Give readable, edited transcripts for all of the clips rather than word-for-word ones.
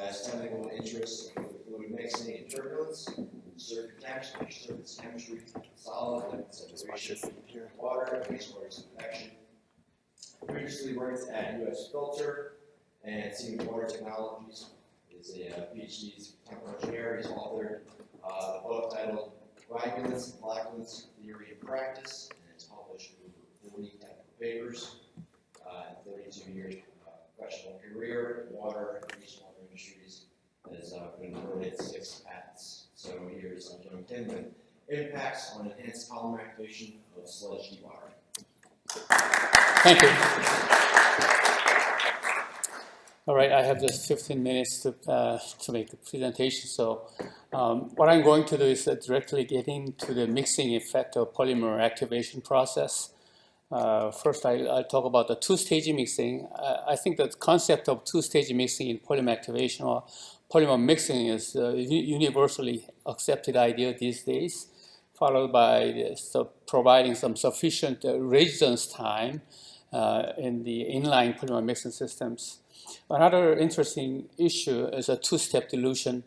has technical interest in fluid mixing and turbulence, surface chemistry, solid liquid separation, water, and wastewater disinfection. Previously worked at US Filter and Siemens Water Technologies. Is a PhD chemical engineer. He's authored the book titled Coagulants and Flocculants Theory and Practice, and it's published over 40 technical papers. 32 years professional career in water and wastewater industries, has been awarded 6 patents. So here's Young Tim, impacts on enhanced polymer activation of sludge dewatering. Thank you. All right, I have just 15 minutes to make the presentation. So what I'm going to do is directly get into the mixing effect of polymer activation process. First, I'll talk about the two-stage mixing. I think the concept of two-stage mixing in polymer activation or polymer mixing is universally accepted idea these days, followed by providing some sufficient residence time in the inline polymer mixing systems. Another interesting issue is a two-step dilution,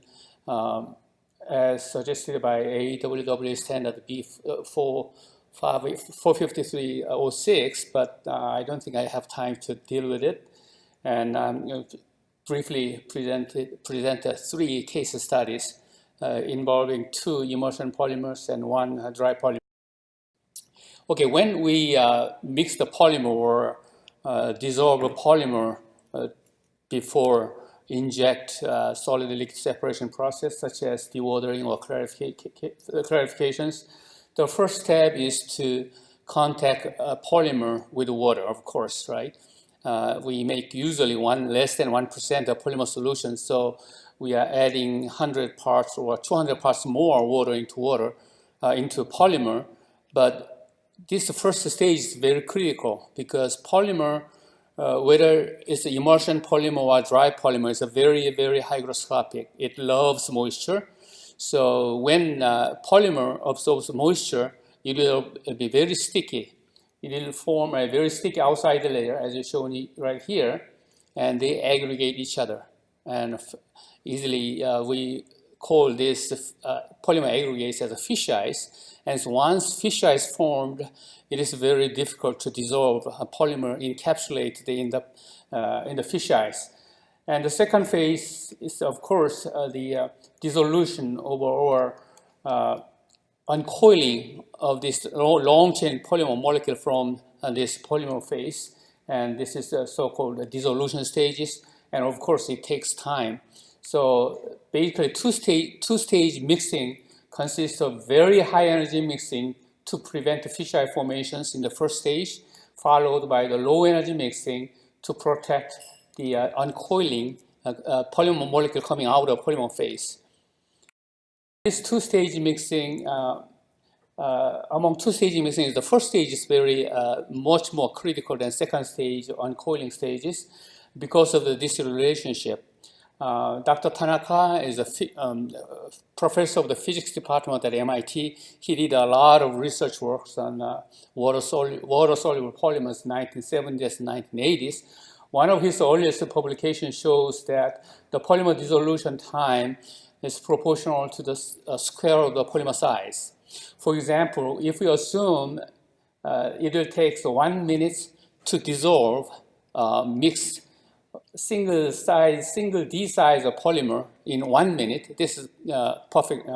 as suggested by AWW standard B45306, but I don't think I have time to deal with it. And I'm going to briefly present 3 case studies involving 2 emulsion polymers and 1 dry polymer. Okay, when we mix the polymer or dissolve the polymer before inject solid liquid separation process such as dewatering or clarifications, the first step is to contact polymer with water, of course, right? We make usually less than 1% of polymer solution, so we are adding 100 parts or 200 parts more water into polymer. But this first stage is very critical because polymer, whether it's an emulsion polymer or dry polymer, is a very, very hygroscopic. It loves moisture. So when polymer absorbs moisture, it will be very sticky. It will form a very sticky outside layer, as is shown right here, and they aggregate each other. And easily, we call this polymer aggregates as a fish ice. And so once fish ice formed, it is very difficult to dissolve a polymer encapsulated in the fish ice. And the second phase is, of course, the dissolution or uncoiling of this long-chain polymer molecule from this polymer phase. And this is the so-called dissolution stages. And of course, it takes time. So basically, two-stage mixing consists of very high energy mixing to prevent the fisheye formations in the first stage, followed by the low energy mixing to protect the uncoiling polymer molecule coming out of polymer phase. This two-stage mixing, among two-stage mixing, the first stage is very much more critical than second stage uncoiling stages because of this relationship. Dr. Tanaka is a professor of the physics department at MIT. He did a lot of research works on water-soluble polymers in the 1970s and 1980s. One of his earliest publications shows that the polymer dissolution time is proportional to the square of the polymer size. For example, if we assume it will take 1 minute to dissolve mixed single D size of polymer in 1 minute, this is a perfect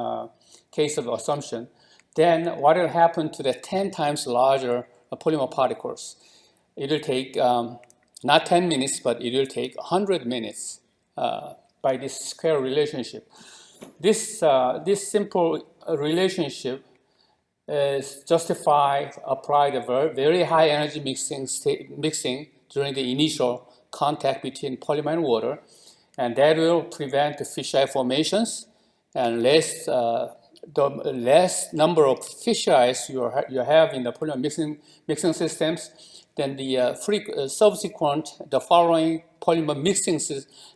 case of assumption, then what will happen to the 10 times larger polymer particles? It will take not 10 minutes, but it will take 100 minutes by this square relationship. This simple relationship is justified applied a very high energy mixing during the initial contact between polymer and water, and that will prevent the fisheye formations. And the less number of fisheyes you have in the polymer mixing systems, then the the following polymer mixing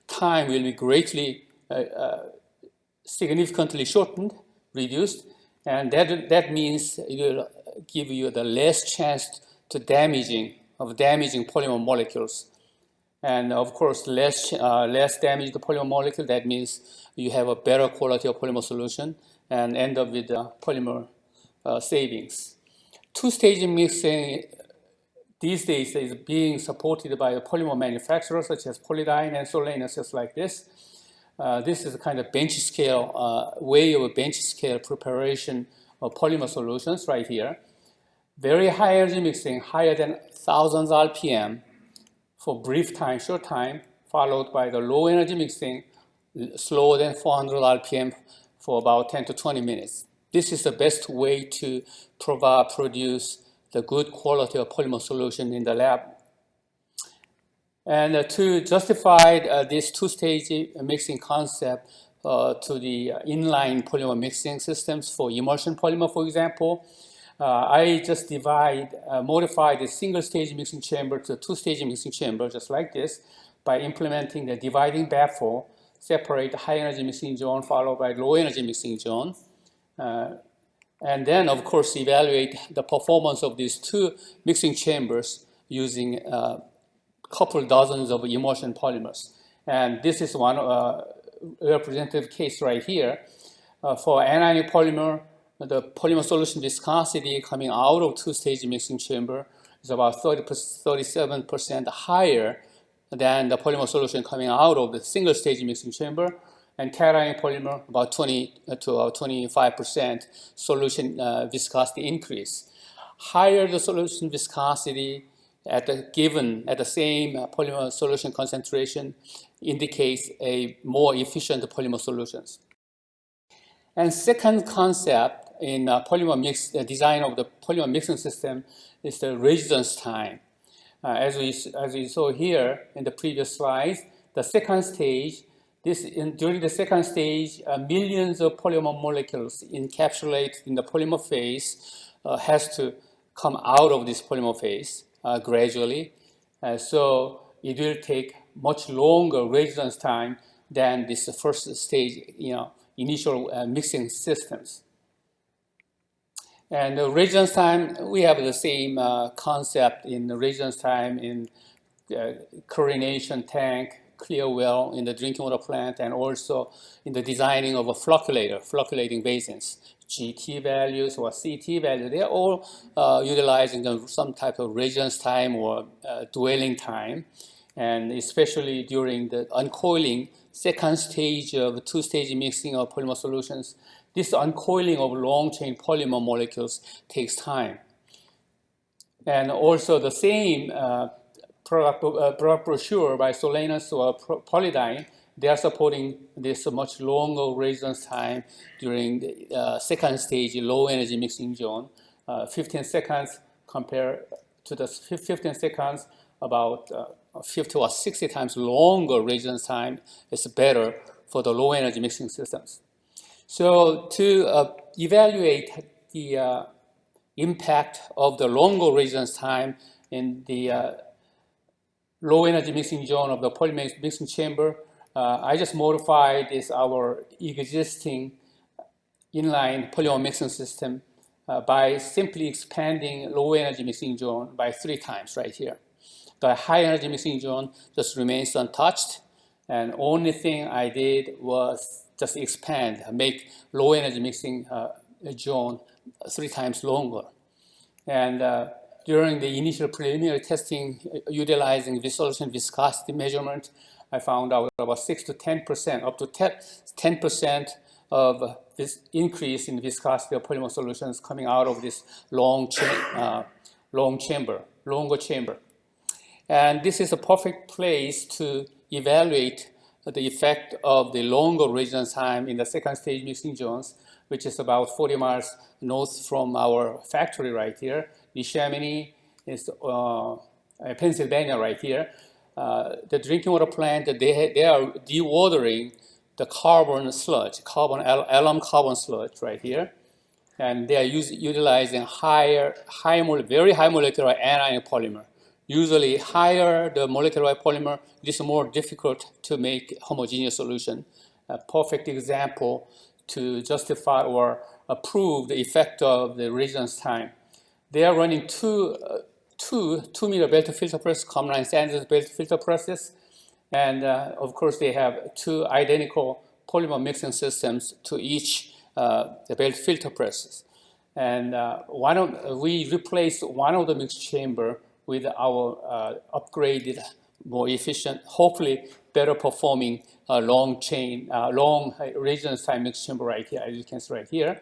time will be greatly, significantly shortened, reduced, and that means it will give you the less chance to damaging polymer molecules. And of course, less damage to the polymer molecule. That means you have a better quality of polymer solution and end up with polymer savings. Two-stage mixing these days is being supported by a polymer manufacturers such as POLYDYNE and Solenis, just like this. This is a kind of bench scale, way of a bench scale preparation of polymer solutions right here. Very high energy mixing, higher than thousands RPM for brief time, short time, followed by the low energy mixing, slower than 400 RPM for about 10 to 20 minutes. This is the best way to produce the good quality of polymer solution in the lab. And to justify this two-stage mixing concept to the inline polymer mixing systems for emulsion polymer, for example, I just modify the single-stage mixing chamber to a two-stage mixing chamber, just like this, by implementing the dividing baffle, separate the high-energy mixing zone followed by low-energy mixing zone. And then, of course, evaluate the performance of these two mixing chambers using a couple dozens of emulsion polymers. And this is one representative case right here. For anionic polymer, the polymer solution viscosity coming out of two-stage mixing chamber is about 37% higher than the polymer solution coming out of the single-stage mixing chamber. And cation polymer, about 20 to 25% solution viscosity increase. Higher the solution viscosity at the same polymer solution concentration indicates a more efficient polymer solutions. And second concept in design of the polymer mixing system is the residence time. As we saw here in the previous slides, the second stage, during the second stage, millions of polymer molecules encapsulated in the polymer phase has to come out of this polymer phase gradually. So it will take much longer residence time than this first stage, initial mixing systems. And the residence time, we have the same concept in the residence time in chlorination tank, clear well in the drinking water plant, and also in the designing of a flocculating basins. GT values or CT values, they're all utilizing some type of residence time or dwelling time. And especially during the uncoiling, second stage of two-stage mixing of polymer solutions, this uncoiling of long-chain polymer molecules takes time. And also the same product brochure by Solenis or POLYDYNE, they are supporting this much longer residence time during the second stage low energy mixing zone. 15 seconds compared to the 15 seconds, about 50 or 60 times longer residence time is better for the low energy mixing systems. So to evaluate the impact of the longer residence time in the low energy mixing zone of the polymer mixing chamber, I just modified our existing inline polymer mixing system by simply expanding low energy mixing zone by 3 times right here. The high energy mixing zone just remains untouched, and only thing I did was just make low energy mixing zone 3 times longer. And during the initial preliminary testing utilizing dissolution viscosity measurement, I found out about 6 to 10%, up to 10% of this increase in viscosity of polymer solutions coming out of this longer chamber. And this is a perfect place to evaluate the effect of the longer residence time in the second stage mixing zones, which is about 40 miles north from our factory right here. Neshaminy is Pennsylvania right here. The drinking water plant, they are dewatering the carbon sludge, alum.carbon sludge right here. And they are utilizing very high molecular anionic polymer. Usually higher the molecular polymer, it is more difficult to make homogeneous solution. A perfect example to justify or approve the effect of the residence time. They are running two 2-meter belt filter press, common line standard belt filter presses. And of course, they have 2 identical polymer mixing systems to each the belt filter presses. And we replaced one of the mixed chamber with our upgraded, more efficient, hopefully better performing long resonance time mixed chamber right here, as you can see right here.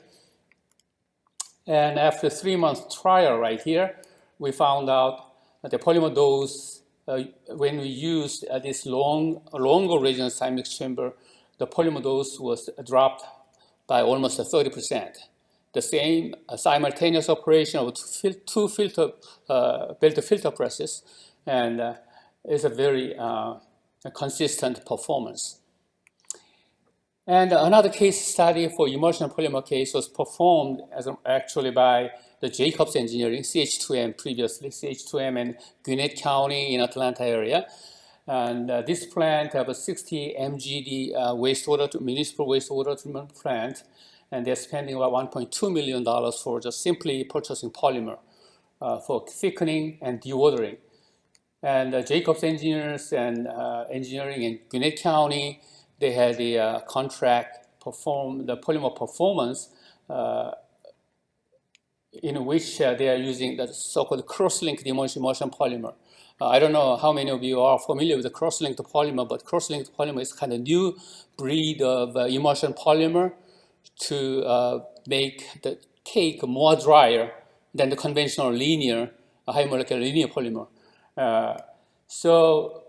And after 3-month trial right here, we found out that the polymer dose, when we used this longer resonance time mixed chamber, the polymer dose was dropped by almost 30%. The same simultaneous operation of 2 belt filter presses, and it's a very consistent performance. And another case study for emulsion polymer case was performed actually by the Jacobs Engineering, CH2M previously, CH2M in Gwinnett County in Atlanta area. And this plant have a 60 MGD municipal wastewater treatment plant, and they're spending about $1.2 million for just simply purchasing polymer for thickening and dewatering. And Jacobs engineers and engineering in Gwinnett County, they had the contract perform the polymer performance in which they are using the so-called cross-linked emulsion polymer. I don't know how many of you are familiar with the cross-linked polymer, but cross-linked polymer is kind of new breed of emulsion polymer to make the cake more drier than the conventional linear, high molecular linear polymer. So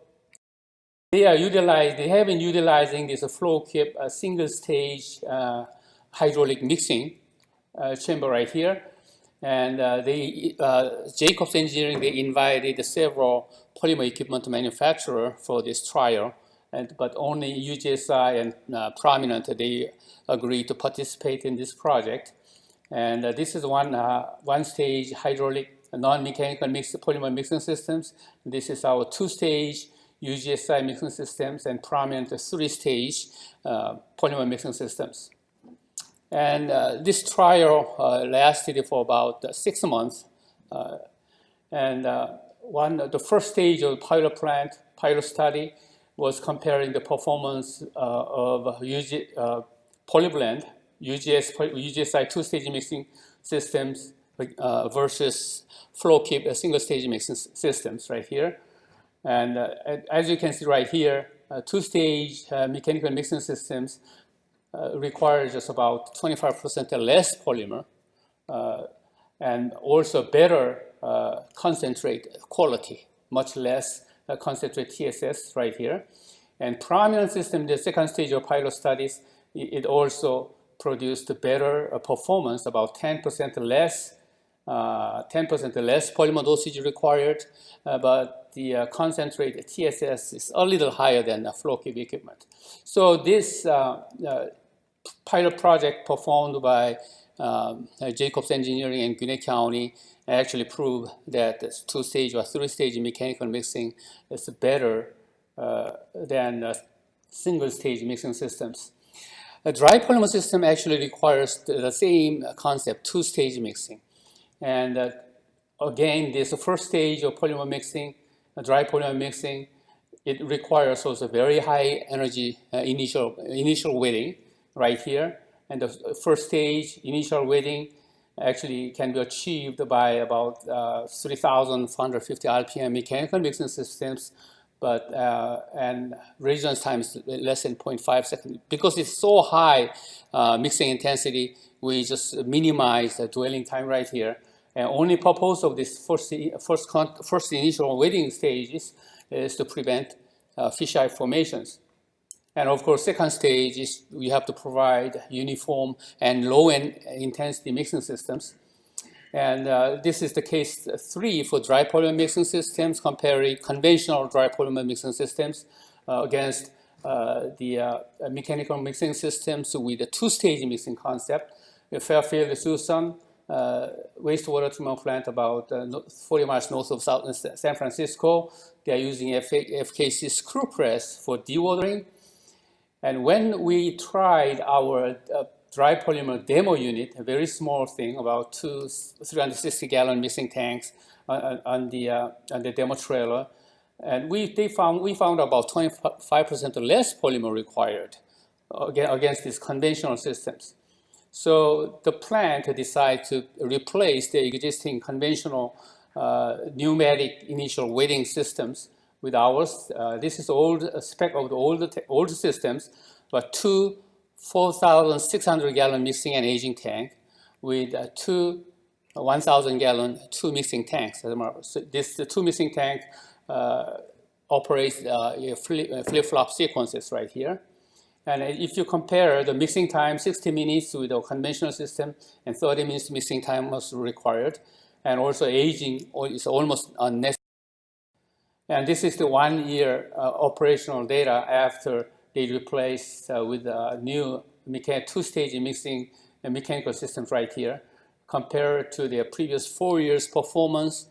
they have been utilizing this flow kip single stage hydraulic mixing chamber right here. And Jacobs Engineering, they invited several polymer equipment manufacturers for this trial, but only UGSI and Prominent, they agreed to participate in this project. And this is one stage hydraulic non-mechanical polymer mixing systems. This is our 2-stage UGSI mixing systems and Prominent 3-stage polymer mixing systems. And this trial lasted for about 6 months. The first stage of pilot study was comparing the performance of PolyBlend, UGSI 2-stage mixing systems versus flow kip single-stage mixing systems right here. And as you can see right here, 2-stage mechanical mixing systems requires just about 25% less polymer and also better concentrate quality, much less concentrate TSS right here. And Prominent system, the second stage of pilot studies, it also produced better performance, about 10% less polymer dosage required, but the concentrate TSS is a little higher than the flow kip equipment. So this pilot project performed by Jacobs Engineering in Gwinnett County actually proved that this 2-stage or 3-stage mechanical mixing is better than single-stage mixing systems. A dry polymer system actually requires the same concept, 2-stage mixing. And again, this first stage of polymer mixing, dry polymer mixing, it requires also very high energy initial wetting right here. And the first stage initial wetting actually can be achieved by about 3,450 RPM mechanical mixing systems, but and resonance time is less than 0.5 seconds. Because it's so high mixing intensity, we just minimize the dwelling time right here. And only purpose of this first initial wetting stages is to prevent fisheye formations. And of course, second stage is we have to provide uniform and low intensity mixing systems. And this is the case 3 for dry polymer mixing systems, comparing conventional dry polymer mixing systems against the mechanical mixing systems with the 2-stage mixing concept. The Fairfield-Suisun wastewater treatment plant about 40 miles north of San Francisco. They are using FKC screw press for dewatering. And when we tried our dry polymer demo unit, a very small thing, about 2 360-gallon mixing tanks on the demo trailer, and we found about 25% less polymer required against these conventional systems. So the plant decided to replace the existing conventional pneumatic initial weighting systems with ours. This is old spec of the old systems, but two 4,600-gallon mixing and aging tank with two 1,000-gallon two mixing tanks. So the two mixing tank operates flip-flop sequences right here. And if you compare the mixing time, 60 minutes with a conventional system, and 30 minutes mixing time was required, and also aging is almost unnecessary. And this is the 1 year operational data after they replaced with new two-stage mixing and mechanical systems right here. Compared to their previous 4 years performance,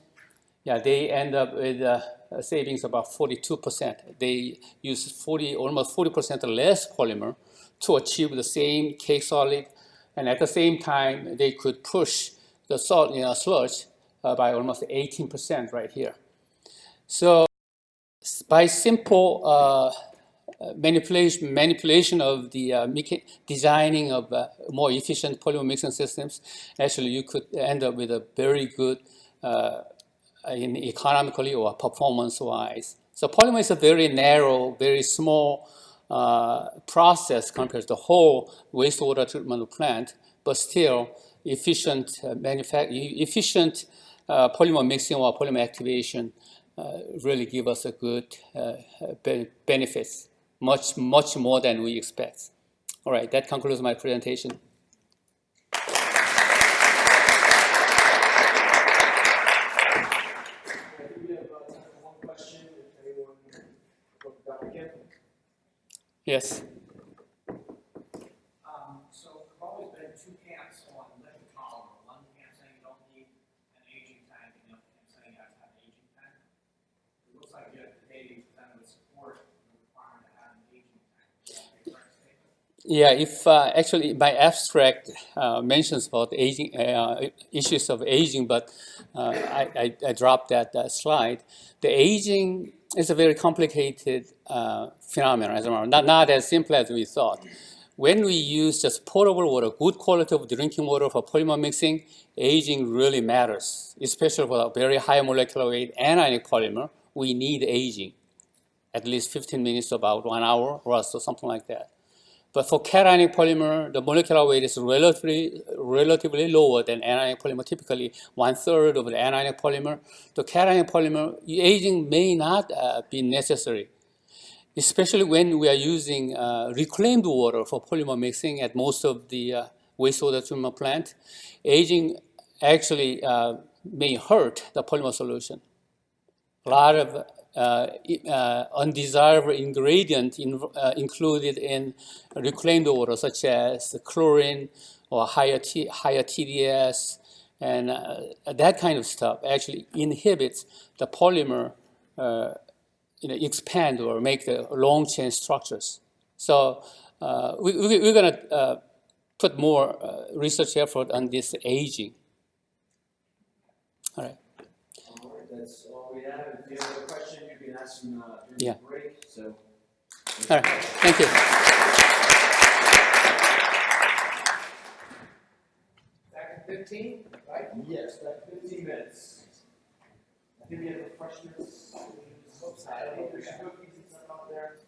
yeah, they end up with savings about 42%. They use almost 40% less polymer to achieve the same cake solid, and at the same time, they could push the salt in a sludge by almost 18% right here. So by simple manipulation of the designing of more efficient polymer mixing systems, actually you could end up with a very good in economically or performance-wise. So polymer is a very narrow, very small process compared to the whole wastewater treatment plant, but still efficient polymer mixing or polymer activation really give us a good benefits, much more than we expect. All right, that concludes my presentation. Yes. So there's always been two camps on liquid polymer. One camp saying you don't need an aging tank, and the other camp saying you have to have an aging tank. It looks like you have the data presented with support the requirement to have an aging tank. Is that a correct statement? Yeah, if actually my abstract mentions about aging issues of aging, but I dropped that slide. The aging is a very complicated phenomenon, as well. Not as simple as we thought. When we use just potable water, good quality of drinking water for polymer mixing, aging really matters, especially for a very high molecular weight anionic polymer. We need aging, at least 15 minutes to about 1 hour or so, something like that. But for cationic polymer, the molecular weight is relatively lower than anionic polymer, typically 1/3 of the anionic polymer. The cationic polymer, aging may not be necessary, especially when we are using reclaimed water for polymer mixing at most of the wastewater treatment plant. Aging actually may hurt the polymer solution. A lot of undesirable ingredient included in reclaimed water, such as chlorine or higher TDS, and that kind of stuff actually inhibits the polymer expand or make the long chain structures. So we're going to put more research effort on this aging. All right. That's all we have. If you have a question, you can ask them during Yeah. the break. So, All right. Thank you. Back in 15, right? yes, that's 15 minutes. I think we have questions. I think there's cookies and stuff up there.